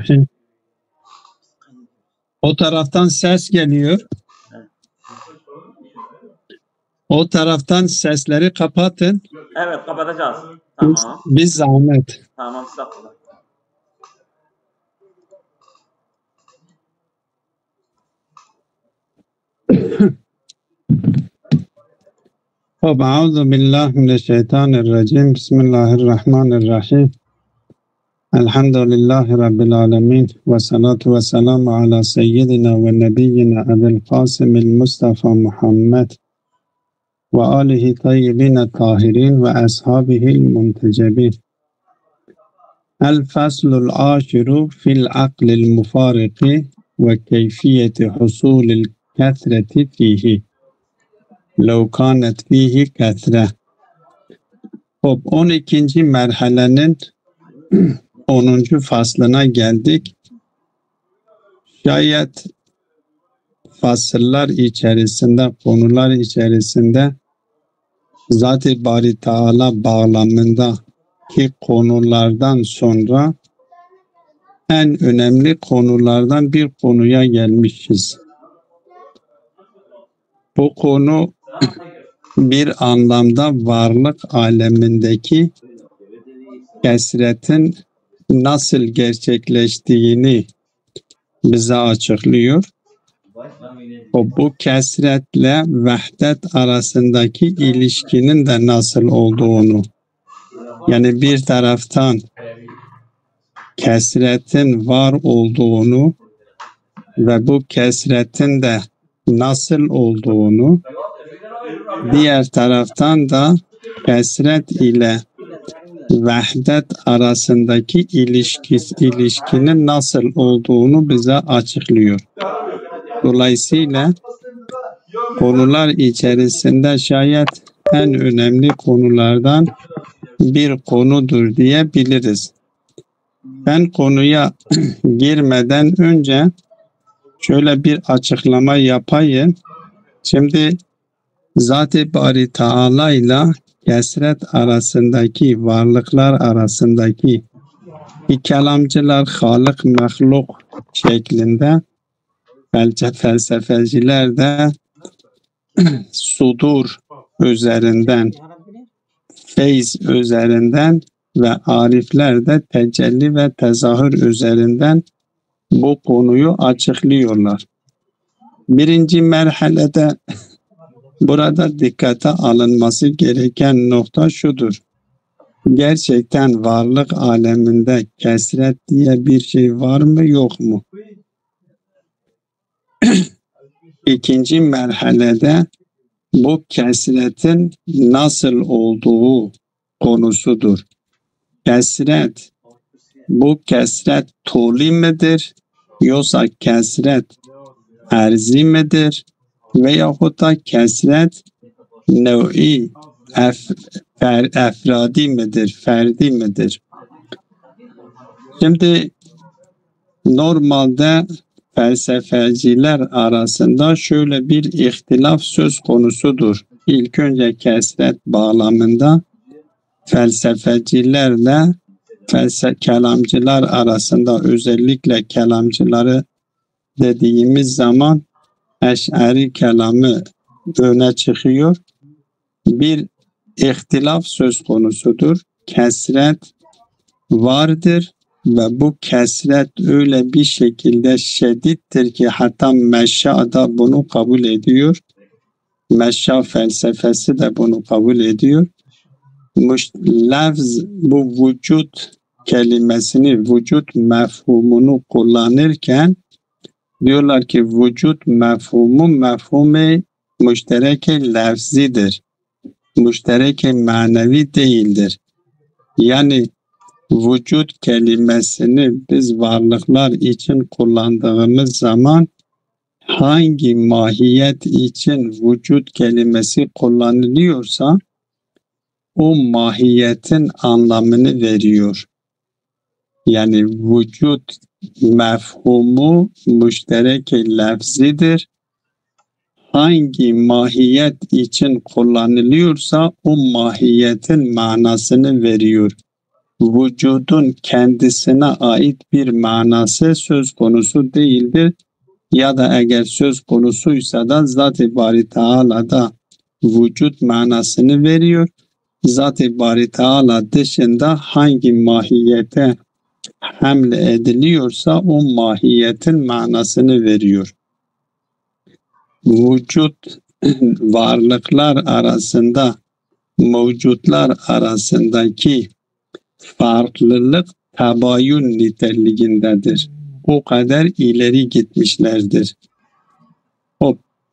Bismillahirrahmanirrahim. O taraftan ses geliyor. O taraftan sesleri kapatın. Evet, kapatacağız. Tamam. Bir zahmet. Tamam, estağfurullah. Euzu billahi mineşşeytanirracim. Bismillahirrahmanirrahim. Elhamdülillahi rabbil alamin ve salatu ve selamu ala seyyidina ve nebiyyina Ebu'l Kasimil Mustafa Muhammed ve alihi tayyibin tahirin ve ashabihil muntecebin. El faslul aşiru fil aklil mufariki ve keyfiyeti husulil kethreti fihi. Lev kânet fihi kethre. 12. merhalenin 10. faslına geldik. Şayet fasıllar içerisinde, konular içerisinde Zat-ı Bari Teala bağlamındaki konulardan sonra en önemli konulardan bir konuya gelmişiz. Bu konu bir anlamda varlık alemindeki kesretin nasıl gerçekleştiğini bize açıklıyor. Bu kesretle vehdet arasındaki ilişkinin de nasıl olduğunu, yani bir taraftan kesretin var olduğunu ve bu kesretin de nasıl olduğunu, diğer taraftan da kesret ile vehdet arasındaki ilişkinin nasıl olduğunu bize açıklıyor. Dolayısıyla konular içerisinde şayet en önemli konulardan bir konudur diyebiliriz. Ben konuya girmeden önce şöyle bir açıklama yapayım. Şimdi Zat-ı Bari Teala ile kesret arasındaki, varlıklar arasındaki kelamcılar Halık mehluk şeklinde, felsefeciler de sudur üzerinden, feyz üzerinden ve arifler de tecelli ve tezahür üzerinden bu konuyu açıklıyorlar. Birinci merhalede burada dikkate alınması gereken nokta şudur. Gerçekten varlık aleminde kesret diye bir şey var mı yok mu? İkinci merhalede bu kesretin nasıl olduğu konusudur. Kesret, bu kesret tuli midir? Yoksa kesret erzi midir? Veyahut da kesret nev'i efradi midir, ferdi midir? Şimdi normalde felsefeciler arasında şöyle bir ihtilaf söz konusudur. İlk önce kesret bağlamında felsefecilerle kelamcılar arasında, özellikle kelamcıları dediğimiz zaman Eş'ari kelamı öne çıkıyor. Bir ihtilaf söz konusudur. Kesret vardır ve bu kesret öyle bir şekilde şiddettir ki hatta Meşşa da bunu kabul ediyor. Meşşa felsefesi de bunu kabul ediyor. Lafz, bu vücut kelimesini, vücut mefhumunu kullanırken diyorlar ki vücut mefhumu müşterek-i lafzidir. Müşterek-i manevi değildir. Yani vücut kelimesini biz varlıklar için kullandığımız zaman hangi mahiyet için vücut kelimesi kullanılıyorsa o mahiyetin anlamını veriyor. Yani vücut mefhumu müşterek-i lafzidir. Hangi mahiyet için kullanılıyorsa o mahiyetin manasını veriyor. vücudun kendisine ait bir manası söz konusu değildir. Ya da eğer söz konusuysa da Zat-ı Bari Teala'da vücut manasını veriyor. Zat-ı Bari Teala dışında hangi mahiyete hamle ediliyorsa o mahiyetin manasını veriyor. Vücut varlıklar arasında, mevcutlar arasındaki farklılık tabayun niteliğindedir. O kadar ileri gitmişlerdir.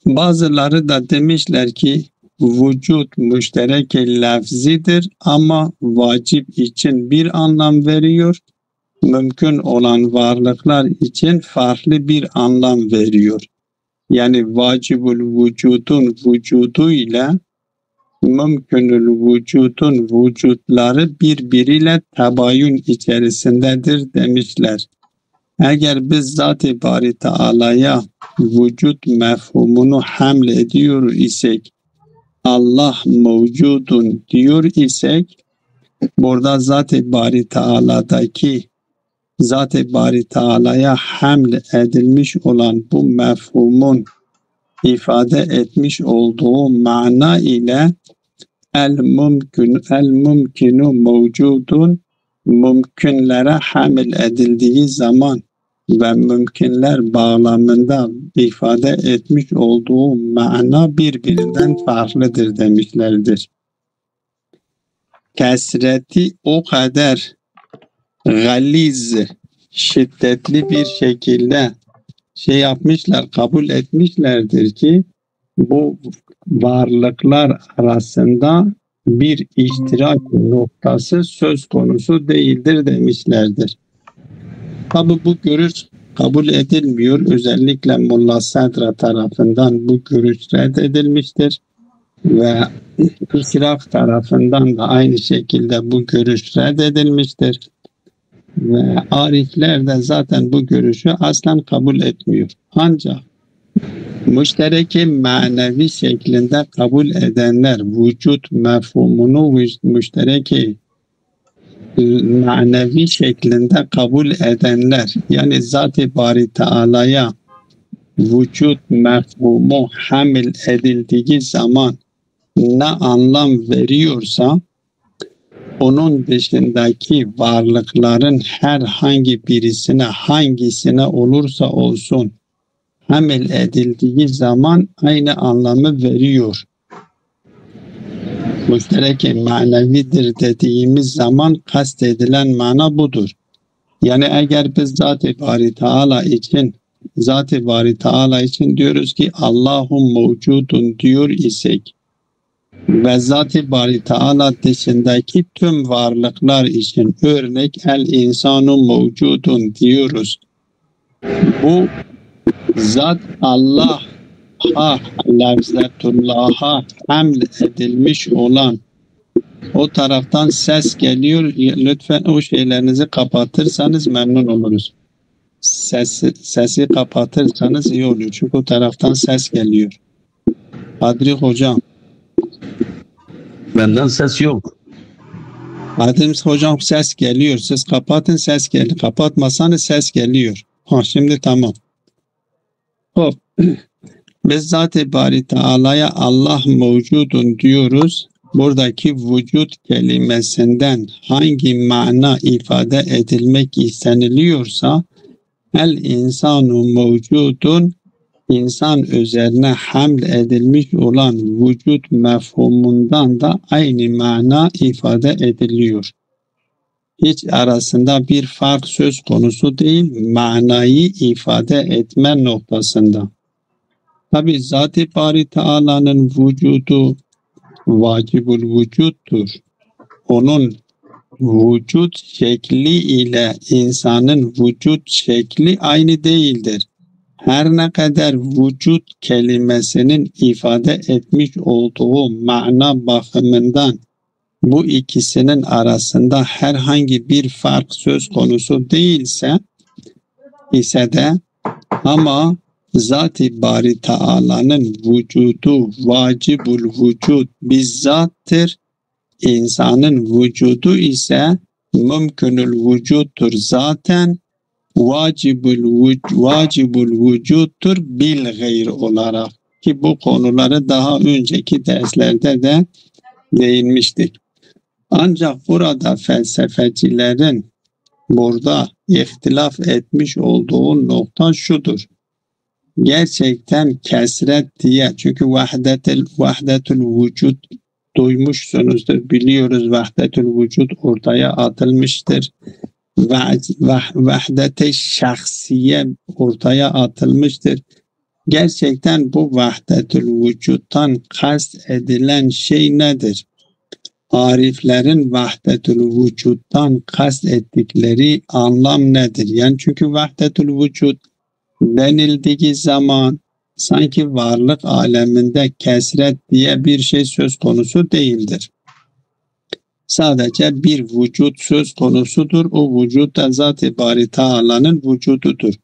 Bazıları da demişler ki vücut müşterek-i lafzidir ama vacip için bir anlam veriyor. Mümkün olan varlıklar için farklı bir anlam veriyor. Yani vacibul vücudun vücudu ile mümkünül vücudun vücutları birbiriyle tabayun içerisindedir demişler. Eğer biz Zat-ı Bari Teala'ya vücut mefhumunu hamle ediyor isek, Allah mevcudun diyor isek, burada Zat-ı Bari Teala'daki Zat-ı Bari Teala'ya hamle edilmiş olan bu mefhumun ifade etmiş olduğu mana ile el-mümkinu mevcudun mümkünlere hamil edildiği zaman ve mümkünler bağlamında ifade etmiş olduğu mana birbirinden farklıdır demişlerdir. Kesreti o kadar galiz, şiddetli bir şekilde yapmışlar, kabul etmişlerdir ki bu varlıklar arasında bir iştirak noktası söz konusu değildir demişlerdir. Tabi bu görüş kabul edilmiyor. Özellikle Molla Sadra tarafından bu görüş reddedilmiştir. Ve İşrak tarafından da aynı şekilde bu görüş reddedilmiştir. Ve arifler de zaten bu görüşü aslen kabul etmiyor. Ancak müşterek-i manevi şeklinde kabul edenler, vücut mefhumunu müşterek-i manevi şeklinde kabul edenler, yani Zat-ı Bari Teala'ya vücut mefhumu hamil edildiği zaman ne anlam veriyorsa, onun dışındaki varlıkların herhangi birisine, hangisine olursa olsun hamil edildiği zaman aynı anlamı veriyor. Müşterek-i manevidir dediğimiz zaman kastedilen mana budur. Yani eğer biz Zat-ı Bari Teala için diyoruz ki Allah'un mevcudun diyor isek ve Zat-ı Bari Teala dışındaki tüm varlıklar için örnek el-insanu mevcudun diyoruz. Bu zat Allah'a, lafzetullah'a hamle edilmiş olan o taraftan ses geliyor. Lütfen o şeylerinizi kapatırsanız memnun oluruz. Sesi kapatırsanız iyi olur. Çünkü o taraftan ses geliyor. Adri hocam. Benden ses yok. Adem hocam ses geliyor. Siz kapatın, ses geliyor. Kapatmasanız ses geliyor. Şimdi tamam. Hop. Biz Zat-ı Bari Teala'ya Allah mevcudun diyoruz. Buradaki vücut kelimesinden hangi mana ifade edilmek isteniliyorsa el insanu mevcudun, insan üzerine hamle edilmiş olan vücut mefhumundan da aynı mana ifade ediliyor. Hiç arasında bir fark söz konusu değil, manayı ifade etme noktasında. Tabi Zat-ı Bari Teala'nın vücudu vacibul vücuttur. Onun vücut şekli ile insanın vücut şekli aynı değildir. Her ne kadar vücut kelimesinin ifade etmiş olduğu mana bakımından bu ikisinin arasında herhangi bir fark söz konusu değilse ise de ama Zat-ı Bari Teala'nın vücudu vacibul vücud bizzattır. İnsanın vücudu ise mümkünül vücuttur zaten, vacibul vücuttur bil gayr olarak. Ki bu konuları daha önceki derslerde de değinmiştik. Ancak burada felsefecilerin burada ihtilaf etmiş olduğu nokta şudur. Gerçekten kesret diye, çünkü vahdetül vücut duymuşsunuzdur, biliyoruz, vahdetül vücut ortaya atılmıştır. Vahdet-i şahsiye ortaya atılmıştır. Gerçekten bu vahdetül vücuttan kast edilen şey nedir? Ariflerin vahdetül vücuttan kast ettikleri anlam nedir? Yani çünkü vahdetül vücut denildiği zaman sanki varlık aleminde kesret diye bir şey söz konusu değildir. Sadece bir vücut söz konusudur. O vücut da Zat-ı Bari Teala'nın vücududur.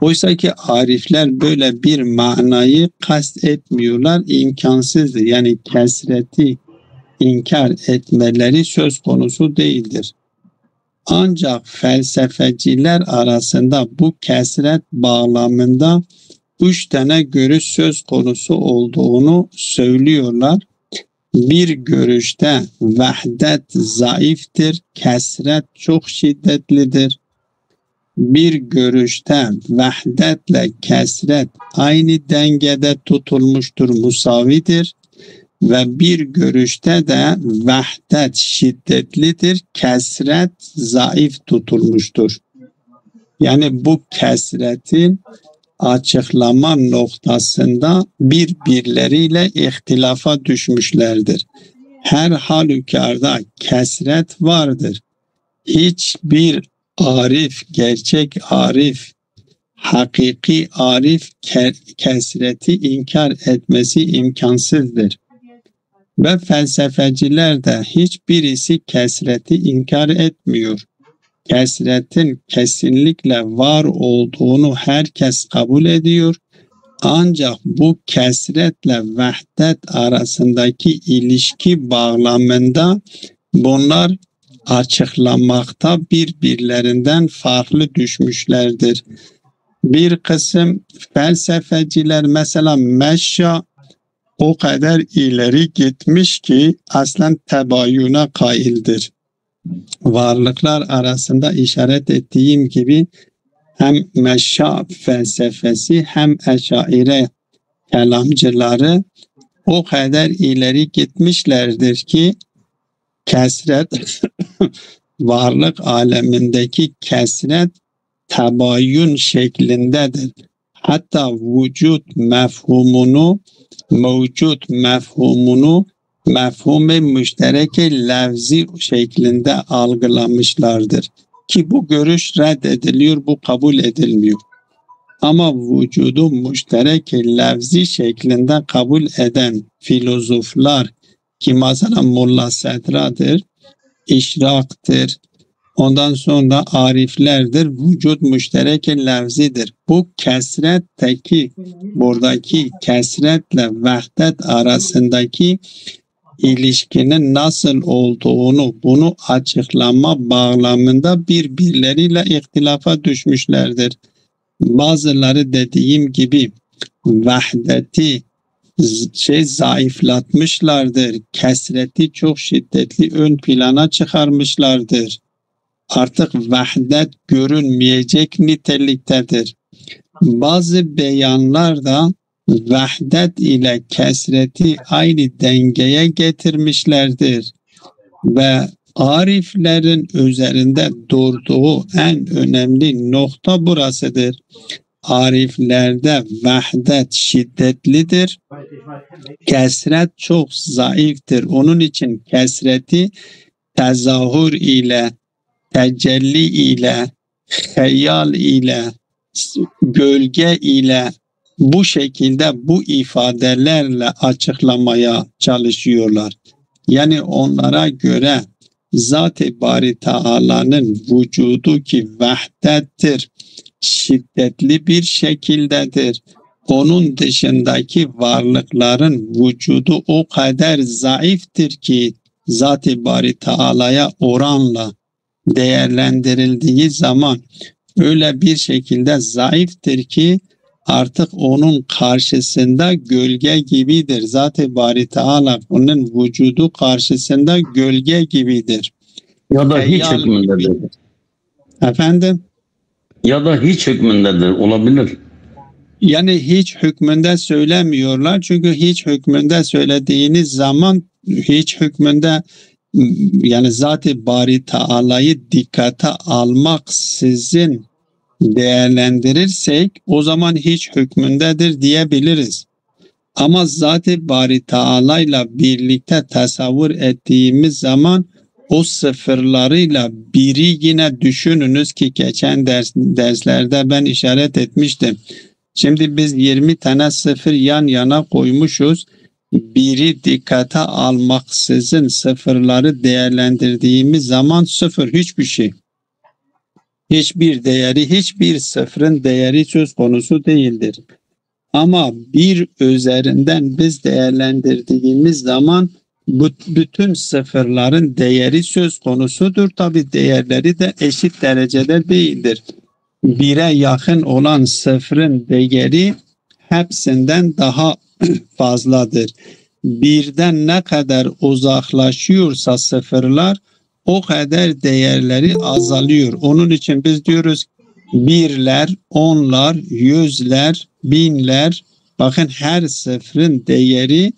Oysa ki arifler böyle bir manayı kast etmiyorlar, imkansızdır. Yani kesreti inkar etmeleri söz konusu değildir. Ancak felsefeciler arasında bu kesret bağlamında 3 tane görüş söz konusu olduğunu söylüyorlar. Bir görüşte vahdet zayıftır, kesret çok şiddetlidir. Bir görüşte vahdetle kesret aynı dengede tutulmuştur, musavidir. Ve bir görüşte de vahdet şiddetlidir, kesret zayıf tutulmuştur. Yani bu kesretin açıklama noktasında birbirleriyle ihtilafa düşmüşlerdir. Her halükarda kesret vardır. Hiçbir arif, gerçek arif, hakiki arif kesreti inkar etmesi imkansızdır. Ve felsefeciler de hiçbirisi kesreti inkar etmiyor. Kesretin kesinlikle var olduğunu herkes kabul ediyor. Ancak bu kesretle vahdet arasındaki ilişki bağlamında bunlar açıklamakta birbirlerinden farklı düşmüşlerdir. Bir kısım felsefeciler mesela meşya o kadar ileri gitmiş ki aslen tebayyüne kaildir. Varlıklar arasında işaret ettiğim gibi hem meşya felsefesi hem eşaire kelamcıları o kadar ileri gitmişlerdir ki kesret varlık alemindeki kesret tebayyün şeklindedir. Hatta vücut mefhumunu, mevcut mefhumunu mefhum-i müşterek-i levzi şeklinde algılamışlardır. Ki bu görüş reddediliyor, bu kabul edilmiyor. Ama vücudu müşterek-i levzi şeklinde kabul eden filozoflar ki mesela Molla Sedra'dır, İşrak'tır, ondan sonra ariflerdir, vücut müşterek-i levzidir. Bu kesretteki, buradaki kesretle vahdet arasındaki ilişkinin nasıl olduğunu, bunu açıklama bağlamında birbirleriyle ihtilafa düşmüşlerdir. Bazıları dediğim gibi vahdeti zayıflatmışlardır. Kesreti çok şiddetli ön plana çıkarmışlardır. Artık vahdet görünmeyecek niteliktedir. Bazı beyanlar da vahdet ile kesreti aynı dengeye getirmişlerdir. Ve ariflerin üzerinde durduğu en önemli nokta burasıdır. Ariflerde vahdet şiddetlidir, kesret çok zayıftır. Onun için kesreti tezahür ile, tecelli ile, hayal ile, gölge ile bu şekilde bu ifadelerle açıklamaya çalışıyorlar. Yani onlara göre Zat-ı Bari Teala'nın vücudu ki vahdettir, şiddetli bir şekildedir. Onun dışındaki varlıkların vücudu o kadar zayıftır ki Zat-ı Bari Teala'ya oranla. değerlendirildiği zaman öyle bir şekilde zayıftır ki artık onun karşısında gölge gibidir. Zat-ı Bari Teala onun vücudu karşısında gölge gibidir. Ya da hiç Hayal hükmündedir. gibidir. Efendim? Ya da hiç hükmündedir. Olabilir. Yani hiç hükmünde söylemiyorlar. Çünkü hiç hükmünde söylediğiniz zaman hiç hükmünde yani Zat-ı Bari Teala'yı dikkate almak sizin değerlendirirsek o zaman hiç hükmündedir diyebiliriz. Ama Zat-ı Bari Teala'yla birlikte tasavvur ettiğimiz zaman o sıfırlarıyla biri yine düşününüz ki geçen derslerde ben işaret etmiştim. Şimdi biz 20 tane sıfır yan yana koymuşuz. Biri dikkate almaksızın sıfırları değerlendirdiğimiz zaman sıfır hiçbir şey. Hiçbir değeri, hiçbir sıfırın değeri söz konusu değildir. Ama bir üzerinden biz değerlendirdiğimiz zaman bütün sıfırların değeri söz konusudur. Tabi değerleri de eşit derecede değildir. Bire yakın olan sıfırın değeri hepsinden daha fazladır. Birden ne kadar uzaklaşıyorsa sıfırlar o kadar değerleri azalıyor. Onun için biz diyoruz birler, onlar, yüzler, binler. Bakın her sıfırın değeri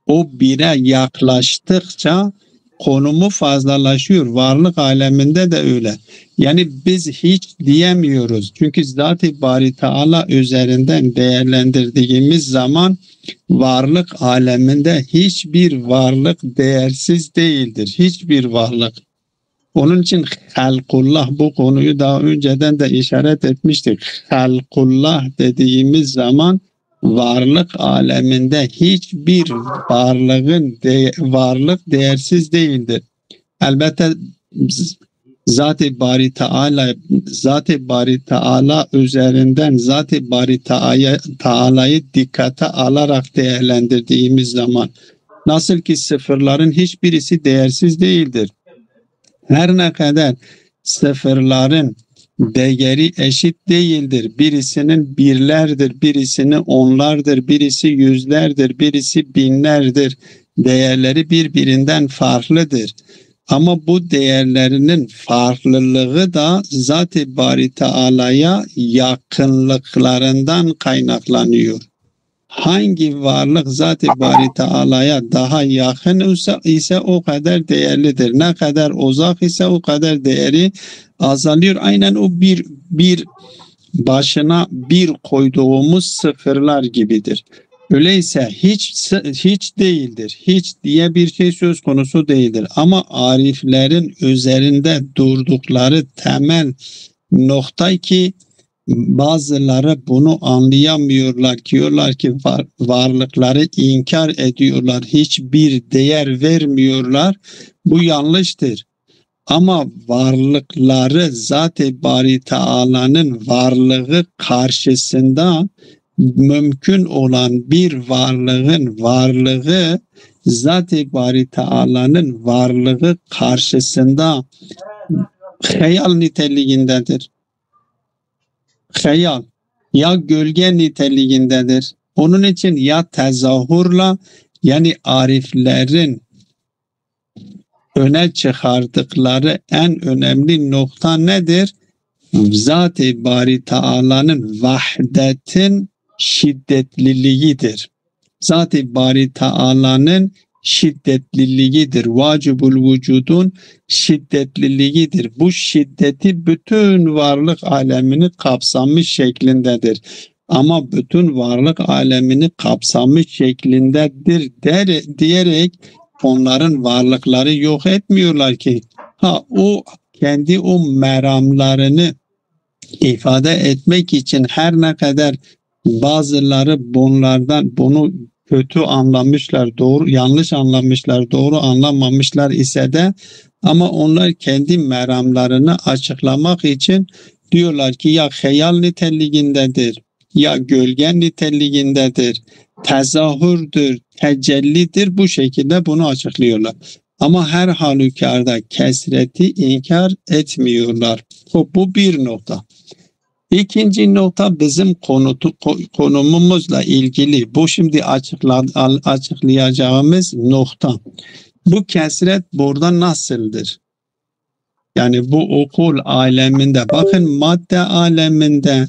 o bire yaklaştıkça konumu fazlalaşıyor. Varlık aleminde de öyle. Yani biz hiç diyemiyoruz. Çünkü Zat-ı Bari Teala üzerinden değerlendirdiğimiz zaman varlık aleminde hiçbir varlık değersiz değildir. Hiçbir varlık. Onun için halkullah, bu konuyu daha önceden de işaret etmiştik. Halkullah dediğimiz zaman varlık aleminde hiçbir varlık değersiz değildir. Elbette Zat-ı Bari Teala üzerinden Zat-ı Bari Teala'yı dikkate alarak değerlendirdiğimiz zaman nasıl ki sıfırların hiçbirisi değersiz değildir. Her ne kadar sıfırların değeri eşit değildir. Birisinin birlerdir, birisinin onlardır, birisi yüzlerdir, birisi binlerdir. Değerleri birbirinden farklıdır. Ama bu değerlerinin farklılığı da Zat-ı Bari Teala'ya yakınlıklarından kaynaklanıyor. Hangi varlık Zat-ı Bari Teala'ya daha yakın ise o kadar değerlidir. Ne kadar uzak ise o kadar değeri azalıyor. Aynen o bir başına bir koyduğumuz sıfırlar gibidir. Öyleyse hiç değildir. Hiç diye bir şey söz konusu değildir. Ama ariflerin üzerinde durdukları temel nokta ki bazıları bunu anlayamıyorlar. Diyorlar ki varlıkları inkar ediyorlar. Hiçbir değer vermiyorlar. Bu yanlıştır. Ama varlıkları Zat-ı Bari Teala'nın varlığı karşısında mümkün olan bir varlığın varlığı Zat-ı Bari Teala'nın varlığı karşısında hayal niteliğindedir. Hayal ya gölge niteliğindedir. Onun için ya tezahürla yani ariflerin öne çıkardıkları en önemli nokta nedir? Zat-ı Bari Teala'nın vahdetin şiddetliliğidir. Zat-ı Bari Teala'nın şiddetliliğidir. Vacibul vücudun şiddetliliğidir. Bu şiddeti bütün varlık alemini kapsamış şeklindedir. Ama bütün varlık alemini kapsamış şeklindedir diyerek onların varlıkları yok etmiyorlar ki. O kendi o meramlarını ifade etmek için her ne kadar bazıları bunu kötü anlamışlar, yanlış anlamışlar, doğru anlamamışlar ise de ama onlar kendi meramlarını açıklamak için diyorlar ki ya hayal niteliğindedir, ya gölge niteliğindedir, tezahürdür, tecellidir, bu şekilde bunu açıklıyorlar. Ama her halükarda kesreti inkar etmiyorlar. Bu bir nokta. İkinci nokta bizim konumumuzla ilgili. Bu şimdi açıklayacağımız nokta. Bu kesret burada nasıldır? Yani bu okul aleminde, bakın madde aleminde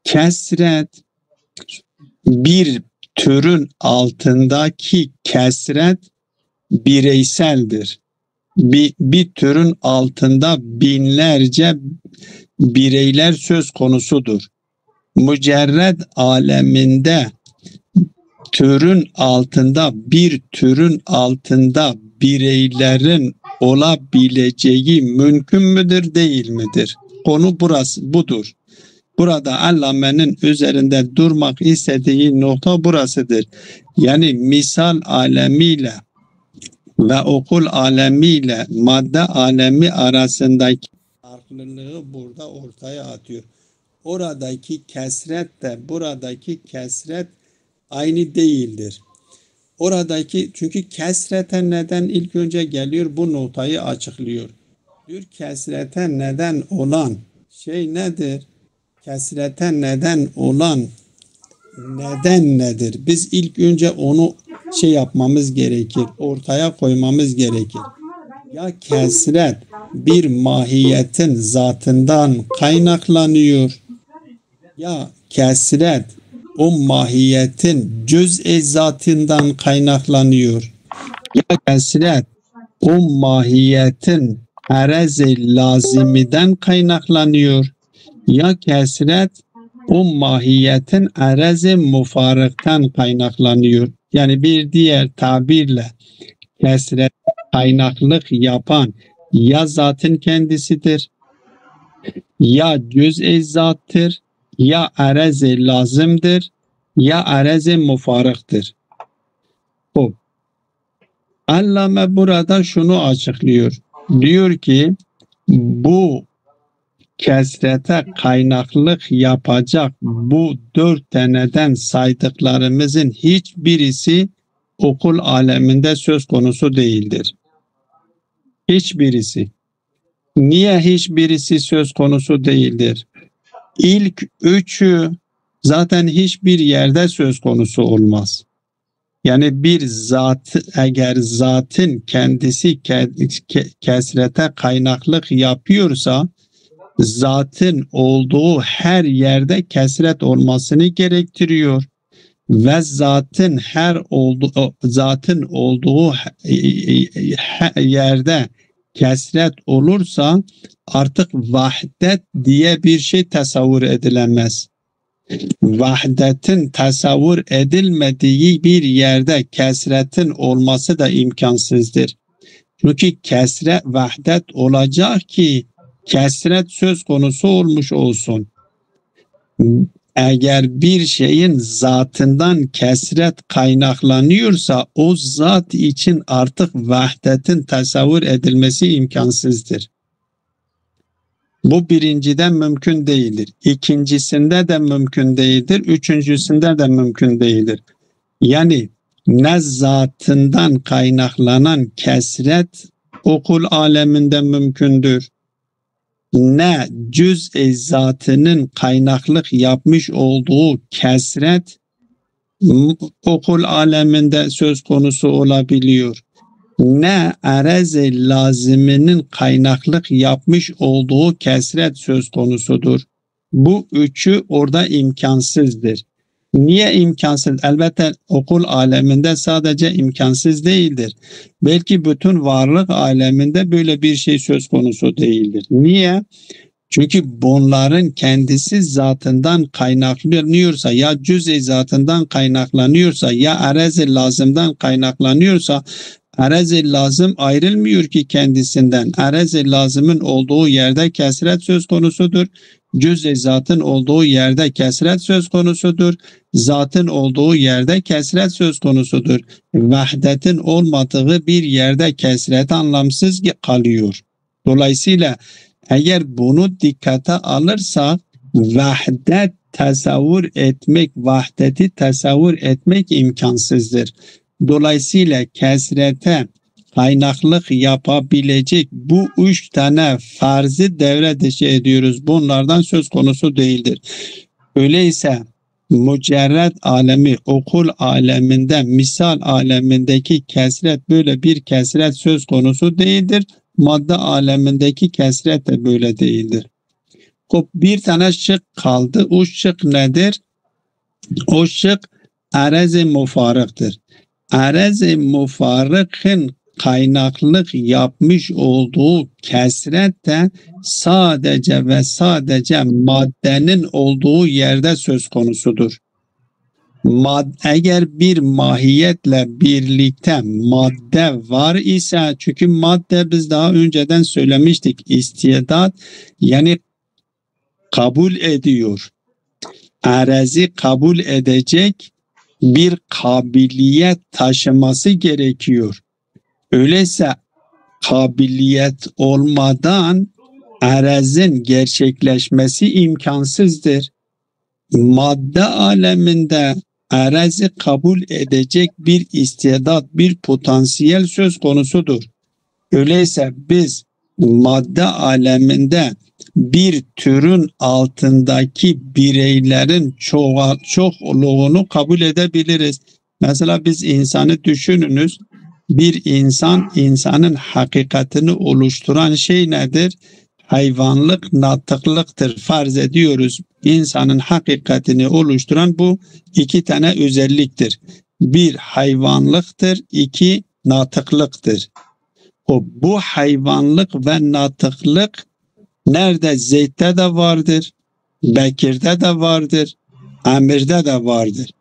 kesret bir türün altındaki kesret bireyseldir. Bir türün altında binlerce bireyler söz konusudur. Mücerred aleminde bir türün altında bireylerin olabileceği mümkün müdür, değil midir? Konu budur. Burada Allame'nin üzerinde durmak istediği nokta burasıdır. Yani misal alemiyle ve okul alemiyle madde alemi arasındaki farklılığı burada ortaya atıyor. Oradaki kesret de buradaki kesret aynı değildir. Çünkü kesrete neden ilk önce geliyor, bu noktayı açıklıyor. Diyor kesrete neden olan şey nedir? Kesrete neden olan neden nedir? Biz ilk önce onu yapmamız gerekir, ortaya koymamız gerekir. Ya kesret bir mahiyetin zatından kaynaklanıyor, ya kesret o mahiyetin cüz-i zatından kaynaklanıyor, ya kesret o mahiyetin erez-i lazimiden kaynaklanıyor, ya kesret o mahiyetin erez-i mufarıktan kaynaklanıyor. Yani bir diğer tabirle kesret kaynaklık yapan ya zatın kendisidir, ya cüz-i zattır, ya erez-i lazımdır, ya erez-i mufarıktır. Allame burada şunu açıklıyor. Diyor ki bu kesrete kaynaklık yapacak bu 4 taneden saydıklarımızın hiçbirisi okul aleminde söz konusu değildir. Hiçbirisi. Niye hiçbirisi söz konusu değildir? İlk üçü zaten hiçbir yerde söz konusu olmaz. Yani bir zat, eğer zatın kendisi kesrete kaynaklık yapıyorsa, zatın olduğu her yerde kesret olmasını gerektiriyor ve zatın olduğu yerde kesret olursa artık vahdet diye bir şey tasavvur edilemez. Vahdetin tasavvur edilmediği bir yerde kesretin olması da imkansızdır. Çünkü kesret vahdet olacak ki kesret söz konusu olmuş olsun. Eğer bir şeyin zatından kesret kaynaklanıyorsa o zat için artık vahdetin tasavvur edilmesi imkansızdır. Bu birinciden mümkün değildir. İkincisinde de mümkün değildir. Üçüncüsünde de mümkün değildir. Yani ne zatından kaynaklanan kesret okul aleminde mümkündür, ne cüz-i zatının kaynaklık yapmış olduğu kesret okul aleminde söz konusu olabiliyor, ne erez-i laziminin kaynaklık yapmış olduğu kesret söz konusudur. Bu üçü orada imkansızdır. Niye imkansız? Elbette okul aleminde sadece imkansız değildir. Belki bütün varlık aleminde böyle bir şey söz konusu değildir. Niye? Çünkü bunların kendisi zatından kaynaklanıyorsa, ya cüz-i zatından kaynaklanıyorsa, ya erez-i lazımdan kaynaklanıyorsa, erez-i lazım ayrılmıyor ki kendisinden. Erez-i lazımın olduğu yerde kesret söz konusudur. Cüz-i zatın olduğu yerde kesret söz konusudur. Zatın olduğu yerde kesret söz konusudur. Vahdetin olmadığı bir yerde kesret anlamsız kalıyor. Dolayısıyla eğer bunu dikkate alırsak vahdeti tasavvur etmek imkansızdır. Dolayısıyla kesrete kaynaklık yapabilecek bu 3 tane farzı devre dışı ediyoruz. Bunlardan söz konusu değildir. Öyleyse mücerred alemi, okul aleminde, misal alemindeki kesret böyle bir kesret söz konusu değildir. Madde alemindeki kesret de böyle değildir. Bir tane şık kaldı. O şık nedir? O şık arez-i mufarıktır. Arez-i mufarıkın kaynaklık yapmış olduğu kesret de sadece ve sadece maddenin olduğu yerde söz konusudur. Eğer bir mahiyetle birlikte madde var ise, çünkü madde biz daha önceden söylemiştik, istidat yani kabul ediyor. Arazi kabul edecek bir kabiliyet taşıması gerekiyor. Öyleyse kabiliyet olmadan arazin gerçekleşmesi imkansızdır. Madde aleminde arazi kabul edecek bir istidat, bir potansiyel söz konusudur. Öyleyse biz madde aleminde bir türün altındaki bireylerin çokluğunu kabul edebiliriz. Mesela biz insanı düşününüz. Bir insan, insanın hakikatini oluşturan şey nedir? Hayvanlık, natıklıktır. Farz ediyoruz. İnsanın hakikatini oluşturan bu 2 tane özelliktir. Bir hayvanlıktır, 2 natıklıktır. Bu hayvanlık ve natıklık nerede? Zeyd'de de vardır, Bekir'de de vardır, Emir'de de vardır.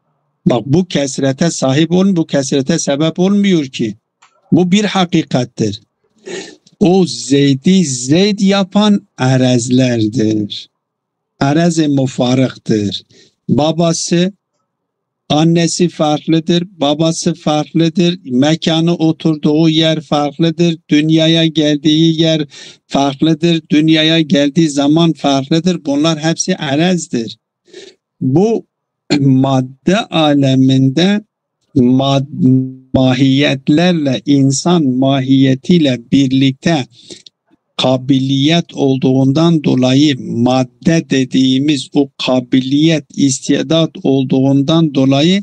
Bak bu kesrete sahip olun, bu kesrete sebep olmuyor ki. Bu bir hakikattir. O Zeyd'i Zeyd yapan arezlerdir. Arez-i mufarıktır. Babası, annesi farklıdır, babası farklıdır, mekanı oturduğu yer farklıdır, dünyaya geldiği yer farklıdır, dünyaya geldiği zaman farklıdır. Bunlar hepsi arezdir. Bu madde aleminde mahiyetlerle, insan mahiyetiyle birlikte kabiliyet olduğundan dolayı madde dediğimiz o kabiliyet, istidat olduğundan dolayı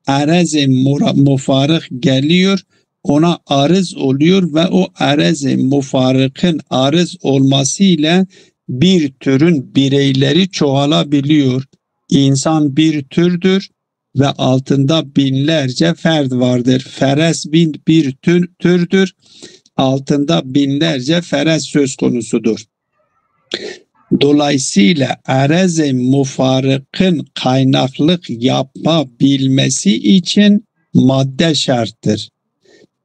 arez-i mufarık geliyor, ona arız oluyor ve o arez-i mufarıkın arız olmasıyla bir türün bireyleri çoğalabiliyor. İnsan bir türdür ve altında binlerce ferd vardır. Feres bir türdür. Altında binlerce ferez söz konusudur. Dolayısıyla arez-i mufarıkın kaynaklık yapabilmesi için madde şarttır.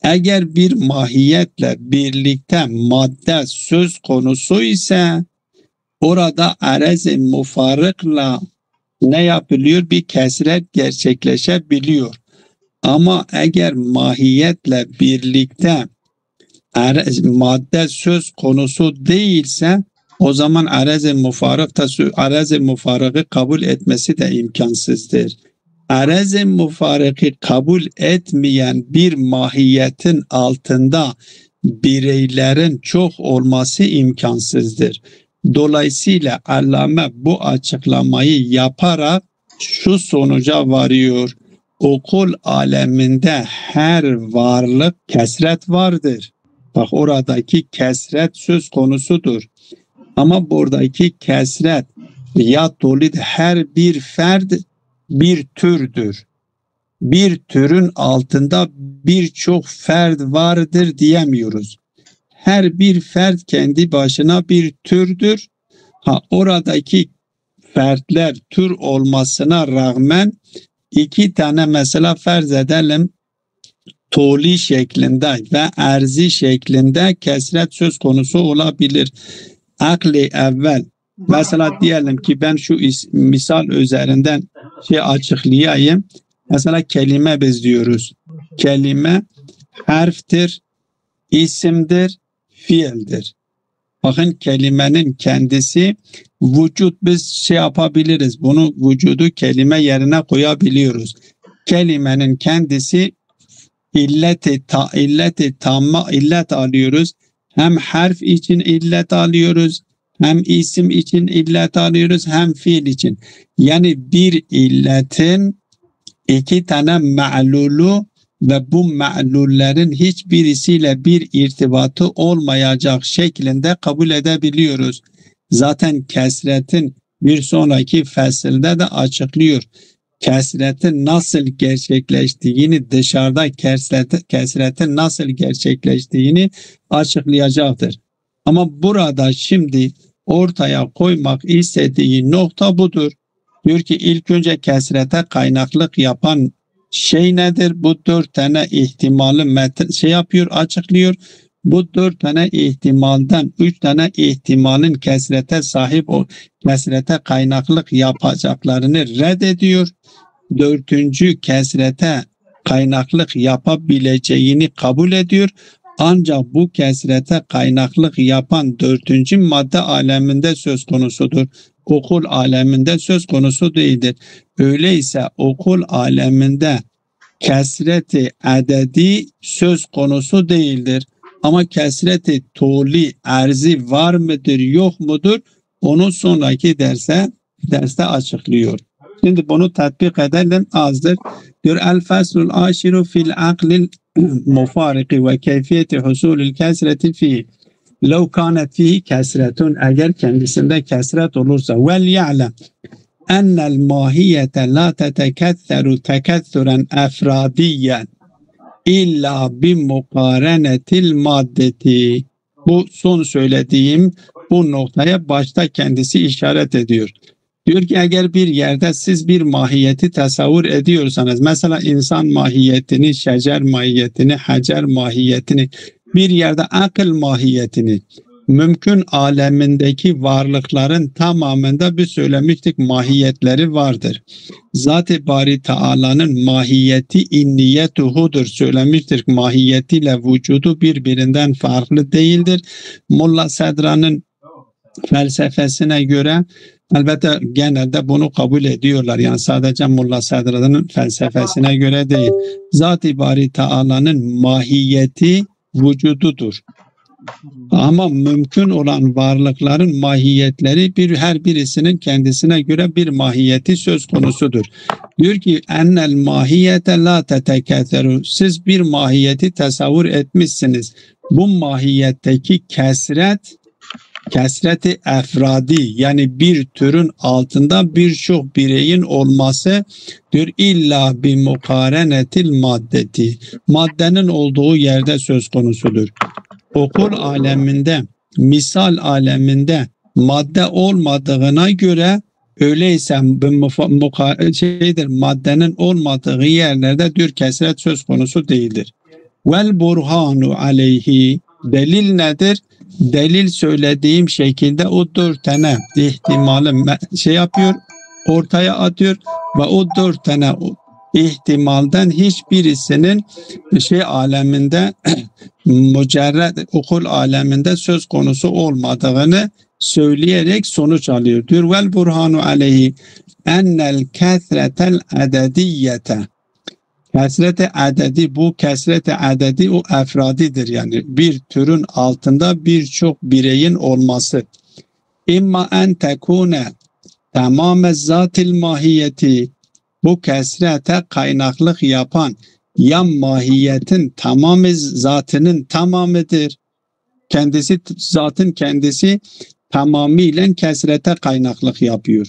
Eğer bir mahiyetle birlikte madde söz konusu ise orada arez-i mufarıkla ne yapılıyor? Bir kesret gerçekleşebiliyor. Ama eğer mahiyetle birlikte madde söz konusu değilse o zaman arez-i mufarıkı kabul etmesi de imkansızdır. Arez-i mufarıkı kabul etmeyen bir mahiyetin altında bireylerin çok olması imkansızdır. Dolayısıyla Allame bu açıklamayı yaparak şu sonuca varıyor. Okul aleminde her varlık kesret vardır. Bak oradaki kesret söz konusudur. Ama buradaki kesret ya tolid her bir ferd bir türdür. Bir türün altında birçok ferd vardır diyemiyoruz. Her bir ferd kendi başına bir türdür. Oradaki fertler tür olmasına rağmen 2 tane mesela farz edelim toli şeklinde ve erzi şeklinde kesret söz konusu olabilir. Akli evvel. Mesela diyelim ki ben şu misal üzerinden açıklayayım. Mesela kelime biz diyoruz. Kelime harftir, isimdir, fiildir. Bakın kelimenin kendisi vücut biz yapabiliriz. Bunu vücudu kelime yerine koyabiliyoruz. Kelimenin kendisi illeti tamma illet alıyoruz. Hem harf için illet alıyoruz, hem isim için illet alıyoruz, hem fiil için. Yani bir illetin iki tane ma'lulu ve bu ma'lullerin hiçbirisiyle bir irtibatı olmayacak şeklinde kabul edebiliyoruz. Zaten kesretin bir sonraki fesilde de açıklıyor. Kesretin nasıl gerçekleştiğini, dışarıda kesretin nasıl gerçekleştiğini açıklayacaktır. Ama burada şimdi ortaya koymak istediği nokta budur. Diyor ki ilk önce kesrete kaynaklık yapan şey nedir? Bu 4 tane ihtimali açıklıyor. Bu 4 tane ihtimalden 3 tane ihtimalin kesrete kesrete kaynaklık yapacaklarını reddediyor. 4. kesrete kaynaklık yapabileceğini kabul ediyor. Ancak bu kesrete kaynaklık yapan 4. madde aleminde söz konusudur. Okul aleminde söz konusu değildir. Öyleyse okul aleminde kesreti adedi söz konusu değildir. Ama kesreti tuli erzi var mıdır yok mudur? Onu sonraki derste açıklıyor. Şimdi bunu tatbik edelim azdır. Diyor el feslul aşiru fil aklil mufariki ve keyfiyeti husulül kesreti fi. Lev kânet fihi kesretun, eğer kendisinde kesret olursa vel ya'lem ennel mahiyete la teteketteru teketturen efradiyen illa bi mukarenetil maddeti. Bu son söylediğim bu noktaya başta kendisi işaret ediyor. Diyor ki eğer bir yerde siz bir mahiyeti tasavvur ediyorsanız, mesela insan mahiyetini, şecer mahiyetini, hacer mahiyetini, bir yerde akıl mahiyetini, mümkün alemindeki varlıkların tamamında bir söylemiştik mahiyetleri vardır. Zat-ı Bari Teala'nın mahiyeti inniyetuhudur söylemiştik. Mahiyetiyle vücudu birbirinden farklı değildir. Molla Sedra'nın felsefesine göre elbette genelde bunu kabul ediyorlar. Yani sadece Molla Sedra'nın felsefesine göre değil. Zat-ı Bari Teala'nın mahiyeti vücududur. Ama mümkün olan varlıkların mahiyetleri her birisinin kendisine göre bir mahiyeti söz konusudur. Diyor ki ennel mahiyete la teteketteru. Siz bir mahiyeti tasavvur etmişsiniz. Bu mahiyetteki kesreti efradi, yani bir türün altında birçok bireyin olması diyor illa bi mukarenetil maddeti. Maddenin olduğu yerde söz konusudur. Okul aleminde, misal aleminde madde olmadığına göre öyleyse maddenin olmadığı yerlerde diyor kesret söz konusu değildir. Vel burhanu aleyhi, delil nedir? Delil söylediğim şekilde o 4 tane ihtimali ortaya atıyor ve o 4 tane ihtimalden hiçbirisinin aleminde mücerred okul aleminde söz konusu olmadığını söyleyerek sonuç alıyor. Diyor vel burhanu aleyhi ennel kesretel adediyete. Kesreti adedi, bu kesreti adedi o efradidir, yani bir türün altında birçok bireyin olması. İmma en tekune tamamen zatil mahiyeti, bu kesrete kaynaklık yapan ya mahiyetin tamamı zatının tamamıdır. Zatın kendisi tamamıyla kesrete kaynaklık yapıyor.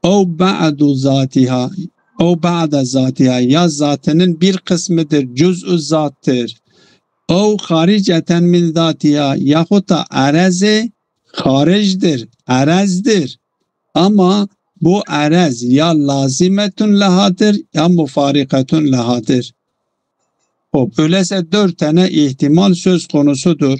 O ba'du zatiha, o ba'da zatiha, ya zatının bir kısmıdır, cüz'ü zattır. O hariceten min zatiha, yahut da areze haricdir, arezdir. Ama bu arez ya lazimetun lehadır ya mufarikatun lehadır. Öyleyse 4 tane ihtimal söz konusudur.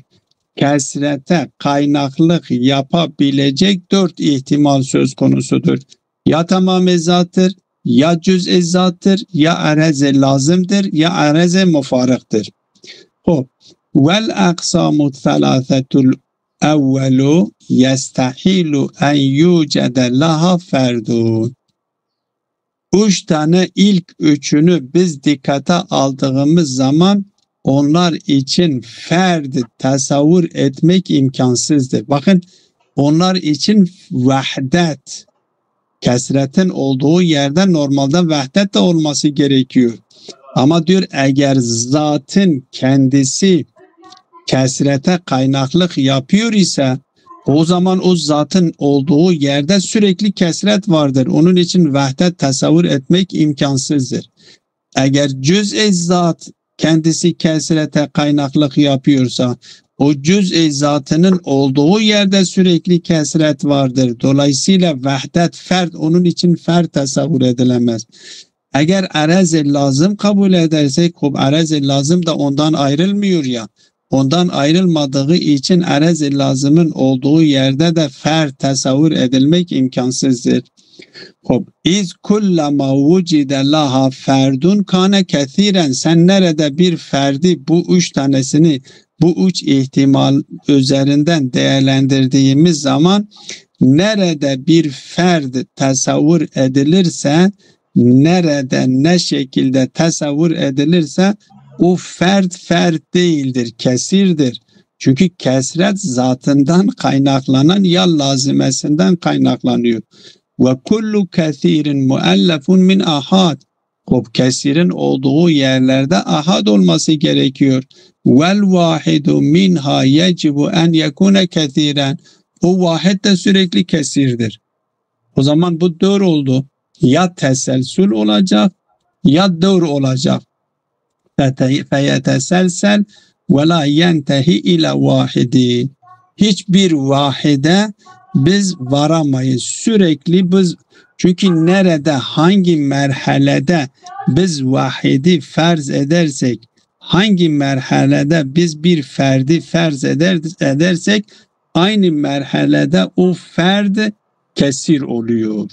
Kesrete kaynaklık yapabilecek 4 ihtimal söz konusudur. Ya tamam zattır, ya cüz-i zattır, ya areze lazımdır, ya areze mufarıktır. Vel aksamu thalâthetul evvelu yestahilu en yucede laha ferdun. üç tane ilk üçünü biz dikkate aldığımız zaman onlar için ferd tasavvur etmek imkansızdır. Bakın onlar için vahdet, kesretin olduğu yerde normalde vahdet de olması gerekiyor. Ama diyor eğer zatın kendisi kesrete kaynaklık yapıyor ise o zaman o zatın olduğu yerde sürekli kesret vardır. Onun için vahdet tasavvur etmek imkansızdır. Eğer cüz-i zat kendisi kesrete kaynaklık yapıyorsa o cüz-i zatının olduğu yerde sürekli kesret vardır. Dolayısıyla vahdet ferd onun için ferd tasavvur edilemez. Eğer arez-i lazım kabul edersek arez-i lazım da ondan ayrılmıyor ya. Ondan ayrılmadığı için arez-i lazımın olduğu yerde de ferd tasavvur edilmek imkansızdır. İz kullama vucide laha ferdun kane kethiren. Sen nerede bir ferdi bu üç tanesini bu üç ihtimal üzerinden değerlendirdiğimiz zaman nerede bir ferd tasavvur edilirse nerede ne şekilde tasavvur edilirse o ferd değildir, kesirdir. Çünkü kesret zatından kaynaklanan ya lazimesinden kaynaklanıyor. Ve kullu kethirin muallafun min ahad. Kesirin olduğu yerlerde ahad olması gerekiyor. Vel vahidu minha yecibu en yekune kethiren. O vahid de sürekli kesirdir. O zaman bu dör oldu. Ya teselsül olacak ya dör olacak. Feyeteselsel ve la yentehi ile vahidi. Hiçbir vahide biz varamayız. Sürekli biz çünkü nerede hangi merhalede biz vahidi farz edersek hangi merhalede biz bir ferdi farz edersek aynı merhalede o ferd kesir oluyor.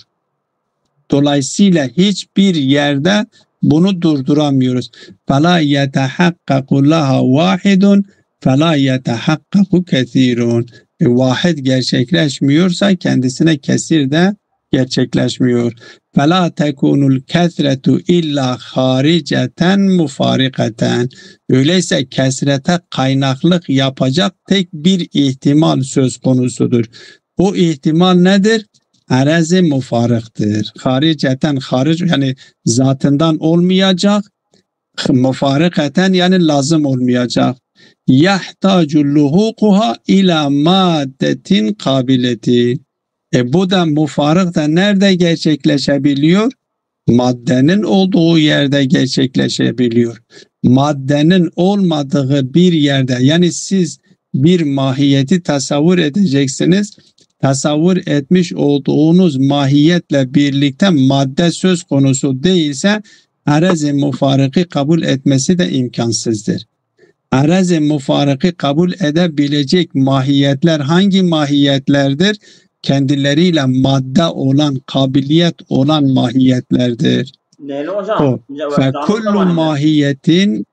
Dolayısıyla hiçbir yerde bunu durduramıyoruz. فَلَا يَتَحَقَّقُ لَهَا وَاحِدٌ فَلَا يَتَحَقَّقُ كَثِيرٌ. Vahid gerçekleşmiyorsa kendisine kesir de gerçekleşmiyor. فَلَا تَكُونُ الْكَثْرَةُ اِلَّا خَارِجَةً مُفَارِقَةً. Öyleyse kesrete kaynaklık yapacak tek bir ihtimal söz konusudur. O ihtimal nedir? Arez-i mufarıktır. Hariceten haric yani zatından olmayacak. Mufarıkaten yani lazım olmayacak. Yahtacul luhuquha ila maddetin kabileti. Bu da mufarık da nerede gerçekleşebiliyor? Maddenin olduğu yerde gerçekleşebiliyor. Maddenin olmadığı bir yerde yani siz bir mahiyeti tasavvur edeceksiniz. Tasavvur etmiş olduğunuz mahiyetle birlikte madde söz konusu değilse arez-i mufarıkı kabul etmesi de imkansızdır. Arez-i mufarıkı kabul edebilecek mahiyetler hangi mahiyetlerdir? Kendileriyle madde olan, kabiliyet olan mahiyetlerdir. Neyli hocam? O. Fekullu mahiyetin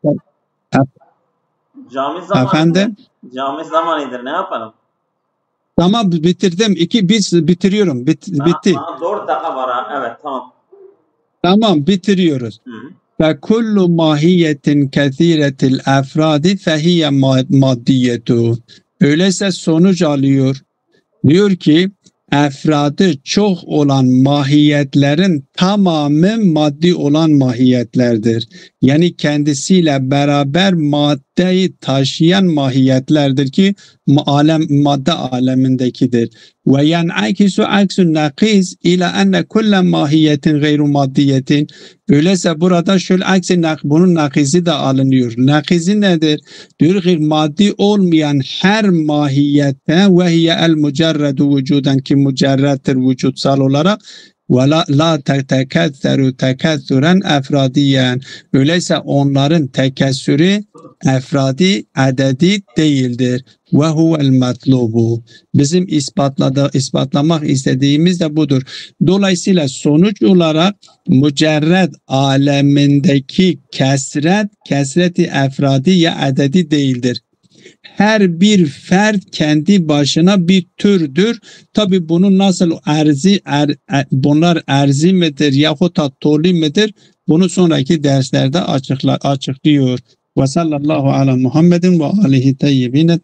cami zamanı. efendim? Cami zamanıdır. Ne yapalım? Tamam bitirdim. Biz bitiriyorum. Bitti. 4 dakika var ha. Evet tamam. Tamam bitiriyoruz. Ve kullu mahiyetin kethiretil efradi fehiye maddiyetu. Öyleyse sonuç alıyor. Diyor ki efradı çok olan mahiyetlerin tamamı maddi olan mahiyetlerdir. Yani kendisiyle beraber maddeyi taşıyan mahiyetlerdir ki madde alemindekidir. Ve yen'akisu aksun nakiz ila enne kulle mahiyetin gayru maddiyetin. Öyleyse burada şöyle bunun nakizi de alınıyor. Nakizi nedir? Diyor ki maddi olmayan her mahiyette ve hiye el mücerredu vücuden ki mücerrettir vücutsal olarak ve la tekesseru tekessuren efradiyen. Öyleyse onların tekessürü efradi adedi değildir. Ve huvel matlubu. Bizim ispatlamak istediğimiz de budur. Dolayısıyla sonuç olarak mücerred alemindeki kesreti efradi ya adedi değildir. her bir fert kendi başına bir türdür. Tabi bunun nasıl bunlar erzi midir yahut da toli midir? Bunu sonraki derslerde açıklıyor. Ve sallallahu ala Muhammedin ve alihi teyyibine